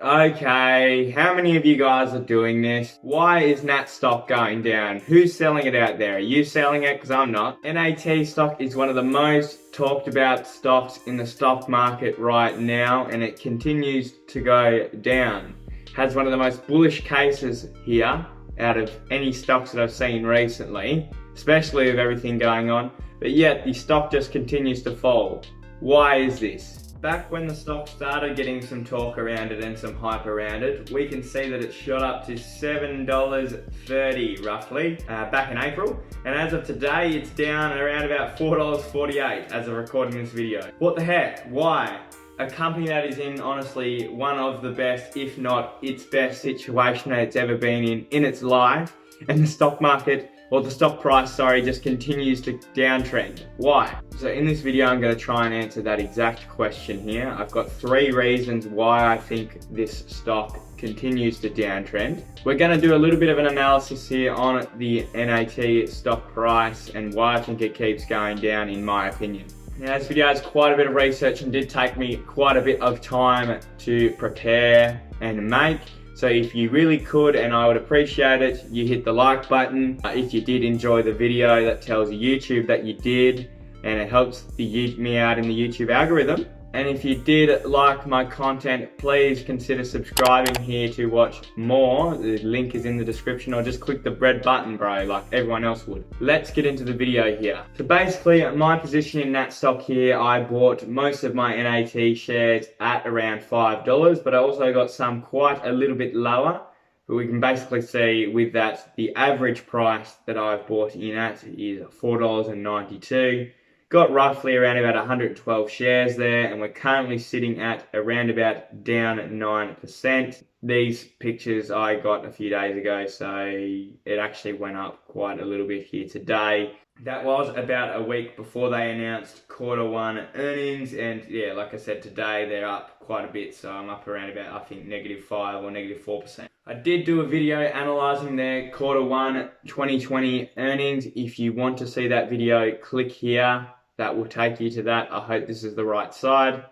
Okay, how many of you guys are doing this? Why is NAT stock going down? Who's selling it out there? Are you selling it? Because I'm not. NAT stock is one of the most talked about stocks in the stock market right now, and it continues to go down. Has one of the most bullish cases here out of any stocks that I've seen recently, especially with everything going on, but yet the stock just continues to fall. Why is this? Back when the stock started getting some talk around it and some hype around it, we can see that it shot up to $7.30 roughly back in April. And as of today, it's down around about $4.48 as of recording this video. What the heck? Why? A company that is in, honestly, one of the best, if not its best situation that it's ever been in its life, and the stock market, or the stock price, sorry, just continues to downtrend. Why? So in this video, I'm going to try and answer that exact question here. I've got 3 reasons why I think this stock continues to downtrend. We're going to do a little bit of an analysis here on the NAT stock price and why I think it keeps going down, in my opinion. Now, this video has quite a bit of research and did take me quite a bit of time to prepare and make. So if you really could, and I would appreciate it, you hit the like button. If you did enjoy the video, that tells YouTube that you did, and it helps me out in the YouTube algorithm. And if you did like my content, please consider subscribing here to watch more. The link is in the description, or just click the red button, bro, like everyone else would. Let's get into the video here. So basically, my position in NAT stock here, I bought most of my NAT shares at around $5, but I also got some quite a little bit lower. But we can basically see with that, the average price that I've bought in at is $4.92. Got roughly around about 112 shares there, and we're currently sitting at around about down 9%. These pictures I got a few days ago, so it actually went up quite a little bit here today. That was about a week before they announced Q1 earnings, and yeah, like I said, today they're up quite a bit, so I'm up around about, I think, -5 or -4%. I did do a video analysing their Q1 2020 earnings. If you want to see that video, click here. That will take you to that. I hope this is the right side.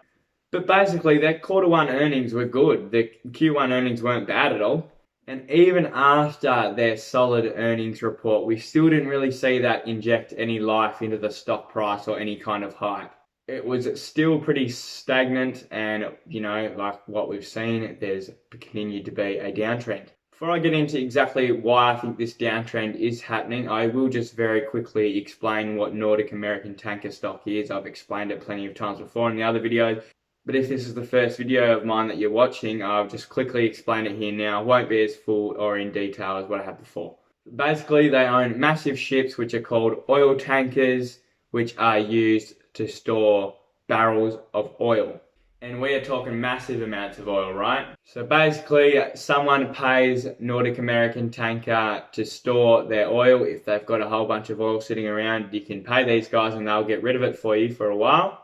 But basically, their Q1 earnings were good. The Q1 earnings weren't bad at all. And even after their solid earnings report, we still didn't really see that inject any life into the stock price or any kind of hype. It was still pretty stagnant, and, you know, like what we've seen, there's continued to be a downtrend. Before I get into exactly why I think this downtrend is happening, I will just very quickly explain what Nordic American tanker stock is. I've explained it plenty of times before in the other videos, but if this is the first video of mine that you're watching, I'll just quickly explain it here now. It won't be as full or in detail as what I had before. Basically, they own massive ships which are called oil tankers, which are used to store barrels of oil. And we are talking massive amounts of oil, right? So basically, someone pays Nordic American Tanker to store their oil. If they've got a whole bunch of oil sitting around, you can pay these guys and they'll get rid of it for you for a while.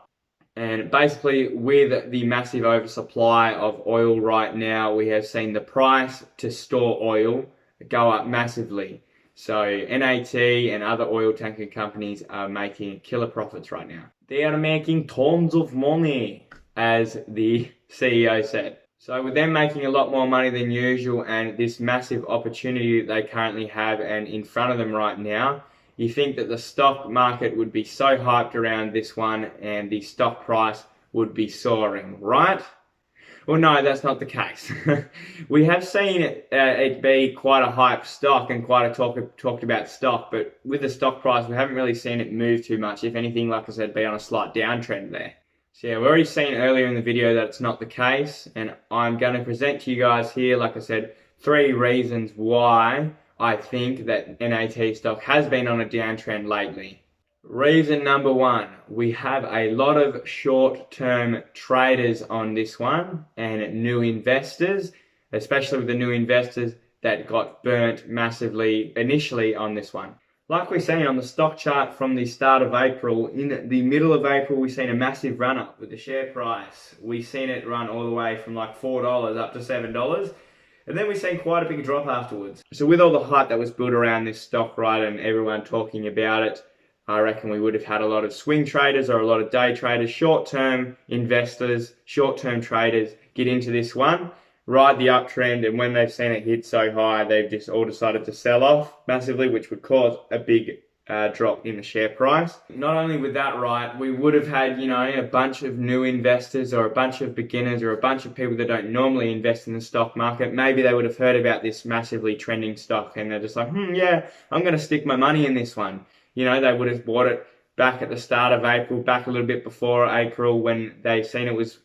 And basically, with the massive oversupply of oil right now, we have seen the price to store oil go up massively. So NAT and other oil tanker companies are making killer profits right now. They are making tons of money, as the CEO said. So with them making a lot more money than usual, and this massive opportunity that they currently have and in front of them right now, you think that the stock market would be so hyped around this one and the stock price would be soaring, right? Well, no, that's not the case. We have seen it be quite a hype stock and quite a talked about stock, but with the stock price, we haven't really seen it move too much. If anything, like I said, be on a slight downtrend there. So yeah, we've already seen earlier in the video that it's not the case, and I'm going to present to you guys here, like I said, 3 reasons why I think that NAT stock has been on a downtrend lately. Reason number 1, we have a lot of short-term traders on this one and new investors, especially with the new investors that got burnt massively initially on this one. Like we've seen on the stock chart from the start of April, in the middle of April, we've seen a massive run up with the share price. We've seen it run all the way from like $4 up to $7. And then we've seen quite a big drop afterwards. So with all the hype that was built around this stock, right, and everyone talking about it, I reckon we would have had a lot of swing traders or a lot of day traders, short-term investors, short-term traders get into this one. ride the uptrend, and when they've seen it hit so high, they've just all decided to sell off massively, which would cause a big drop in the share price. Not only with that, right, we would have had, a bunch of new investors or a bunch of beginners or a bunch of people that don't normally invest in the stock market. Maybe they would have heard about this massively trending stock and they're just like, yeah, I'm going to stick my money in this one. They would have bought it back at the start of April, back a little bit before April when they seen it was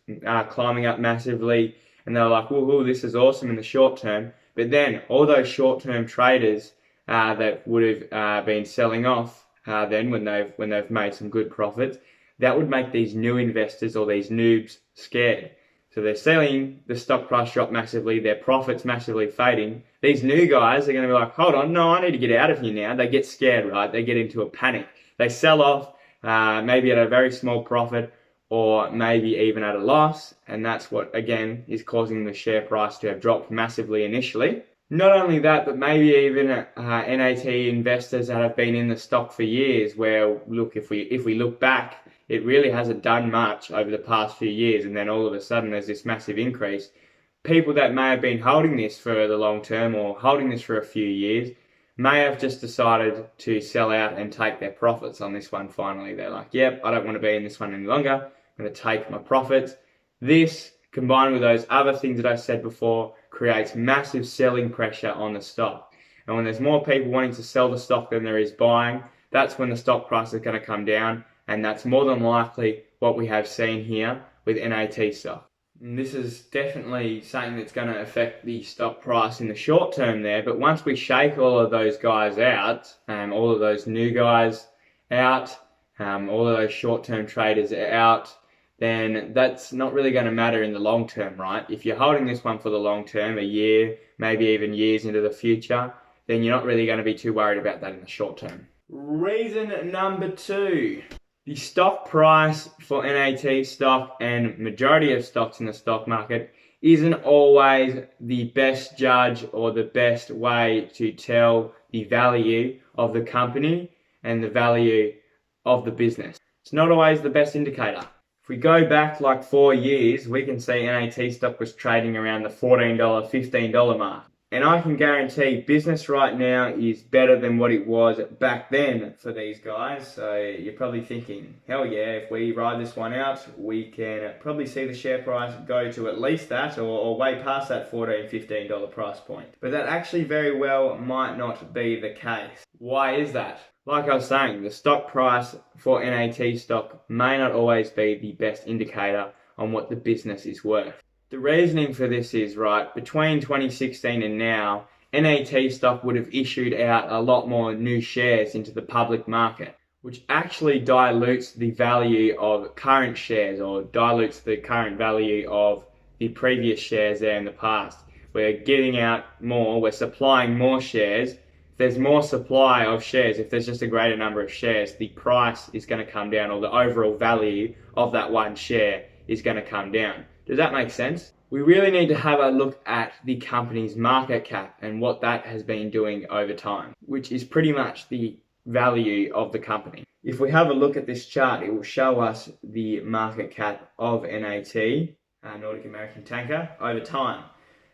climbing up massively, and they were like, woohoo, this is awesome in the short term. But then all those short-term traders that would have been selling off then when they've made some good profits, that would make these new investors or these noobs scared. So they're selling, the stock price drop massively, their profits massively fading. These new guys are going to be like, hold on, no, I need to get out of here now. They get scared, right? They get into a panic. They sell off, maybe at a very small profit or maybe even at a loss. And that's what, again, is causing the share price to have dropped massively initially. Not only that, but maybe even NAT investors that have been in the stock for years where, look, if we look back, it really hasn't done much over the past few years, and then all of a sudden there's this massive increase. People that may have been holding this for the long term or holding this for a few years may have just decided to sell out and take their profits on this one finally. They're like, yep, I don't want to be in this one any longer. I'm going to take my profits. This, combined with those other things that I said before, creates massive selling pressure on the stock. And when there's more people wanting to sell the stock than there is buying, that's when the stock price is going to come down. And that's more than likely what we have seen here with NAT stock. And this is definitely something that's going to affect the stock price in the short term there. But once we shake all of those guys out, all of those new guys out, all of those short-term traders out, then that's not really going to matter in the long term, right? If you're holding this one for the long term, a year, maybe even years into the future, then you're not really going to be too worried about that in the short term. Reason number 2. The stock price for NAT stock and majority of stocks in the stock market isn't always the best judge or the best way to tell the value of the company and the value of the business. It's not always the best indicator. If we go back like 4 years, we can see NAT stock was trading around the $14, $15 mark. And I can guarantee business right now is better than what it was back then for these guys. So you're probably thinking, hell yeah, if we ride this one out, we can probably see the share price go to at least that or way past that $14, $15 price point. But that actually very well might not be the case. Why is that? Like I was saying, the stock price for NAT stock may not always be the best indicator on what the business is worth. The reasoning for this is, right, between 2016 and now, NAT stock would have issued out a lot more new shares into the public market, which actually dilutes the value of current shares or dilutes the current value of the previous shares there in the past. We're getting out more, we're supplying more shares. If there's more supply of shares, if there's just a greater number of shares, the price is going to come down, or the overall value of that one share is going to come down. Does that make sense? We really need to have a look at the company's market cap and what that has been doing over time, which is pretty much the value of the company. If we have a look at this chart, it will show us the market cap of NAT, Nordic American Tanker, over time.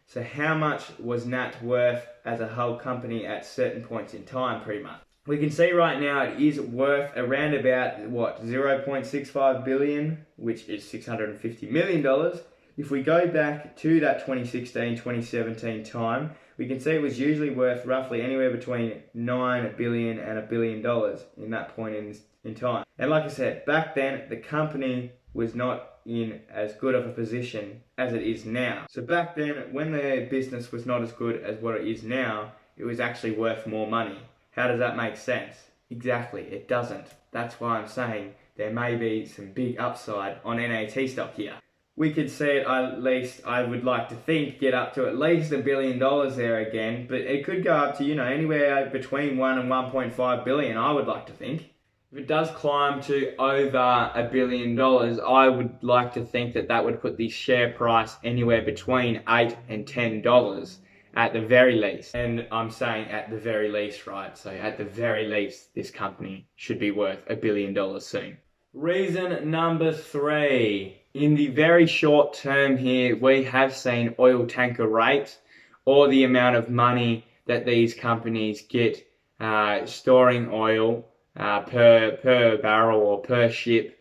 So how much was NAT worth as a whole company at certain points in time, pretty much? We can see right now it is worth around about, what, 0.65 billion, which is $650 million. If we go back to that 2016, 2017 time, we can see it was usually worth roughly anywhere between $9 billion and $1 billion in that point in time. And like I said, back then, the company was not in as good of a position as it is now. So back then, when the business was not as good as what it is now, it was actually worth more money. How does that make sense? Exactly, it doesn't. That's why I'm saying there may be some big upside on NAT stock here. We could see it, at least, I would like to think, get up to at least $1 billion there again, but it could go up to, anywhere between 1 and 1.5 billion, I would like to think. If it does climb to over $1 billion, I would like to think that that would put the share price anywhere between $8 and $10 at the very least. And I'm saying at the very least, right? So at the very least, this company should be worth $1 billion soon. Reason number 3. In the very short term here, we have seen oil tanker rates, or the amount of money that these companies get storing oil per barrel or per ship,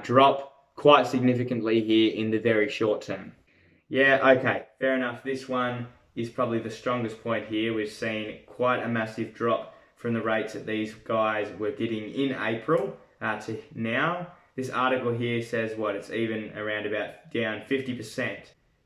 drop quite significantly here in the very short term. Yeah, okay, fair enough. This one is probably the strongest point here. We've seen quite a massive drop from the rates that these guys were getting in April to now. This article here says what, it's even around about down 50%,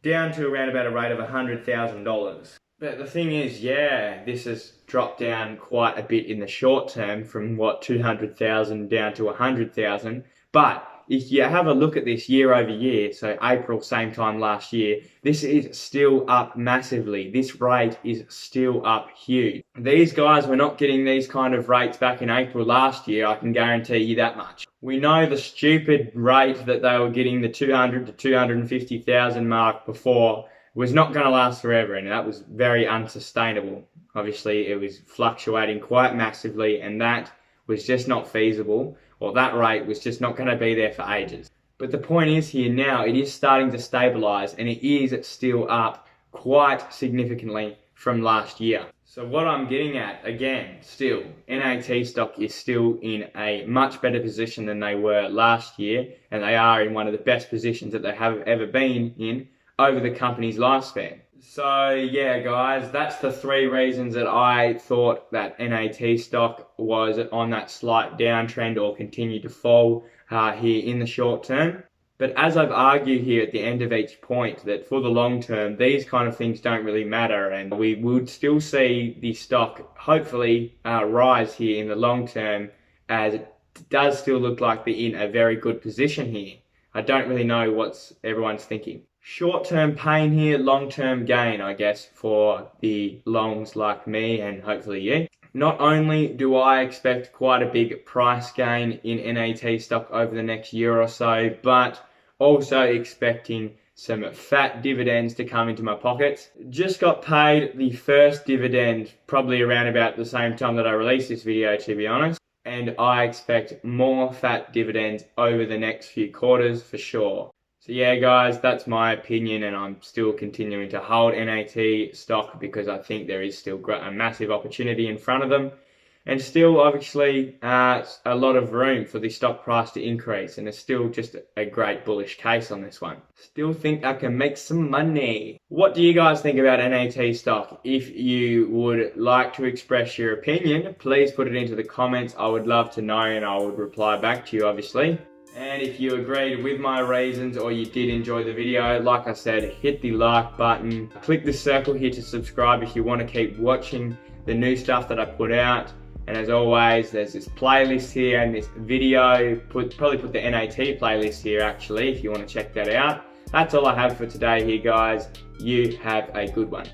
down to around about a rate of $100,000. But the thing is, yeah, this has dropped down quite a bit in the short term from what, 200,000 down to 100,000. But if you have a look at this year over year, so April, same time last year, this is still up massively. This rate is still up huge. These guys were not getting these kind of rates back in April last year, I can guarantee you that much. We know the stupid rate that they were getting, the 200 to 250,000 mark before, was not going to last forever, and that was very unsustainable. Obviously, it was fluctuating quite massively, and that was just not feasible, or that rate was just not going to be there for ages. But the point is here now, it is starting to stabilize, and it is still up quite significantly from last year. So what I'm getting at, again, still, NAT stock is still in a much better position than they were last year, and they are in one of the best positions that they have ever been in over the company's lifespan. So yeah, guys, that's the three reasons that I thought that NAT stock was on that slight downtrend or continued to fall here in the short term. But as I've argued here at the end of each point, that for the long term, these kind of things don't really matter, and we would still see the stock hopefully rise here in the long term, as it does still look like they're in a very good position here. I don't really know what everyone's thinking. Short-term pain here, long-term gain, I guess, for the longs like me and hopefully you. Not only do I expect quite a big price gain in NAT stock over the next year or so, but also expecting some fat dividends to come into my pockets. Just got paid the first dividend probably around about the same time that I released this video, to be honest. And I expect more fat dividends over the next few quarters for sure. So yeah, guys, that's my opinion, and I'm still continuing to hold NAT stock because I think there is still a massive opportunity in front of them, and still obviously a lot of room for the stock price to increase, and it's still just a great bullish case on this one. Still think I can make some money. What do you guys think about NAT stock? If you would like to express your opinion, please put it into the comments. I would love to know, and I would reply back to you, obviously. And if you agreed with my reasons or you did enjoy the video, like I said, hit the like button. Click the circle here to subscribe if you want to keep watching the new stuff that I put out. And as always, there's this playlist here and this video. Probably put the NAT playlist here actually if you want to check that out. That's all I have for today here, guys. You have a good one.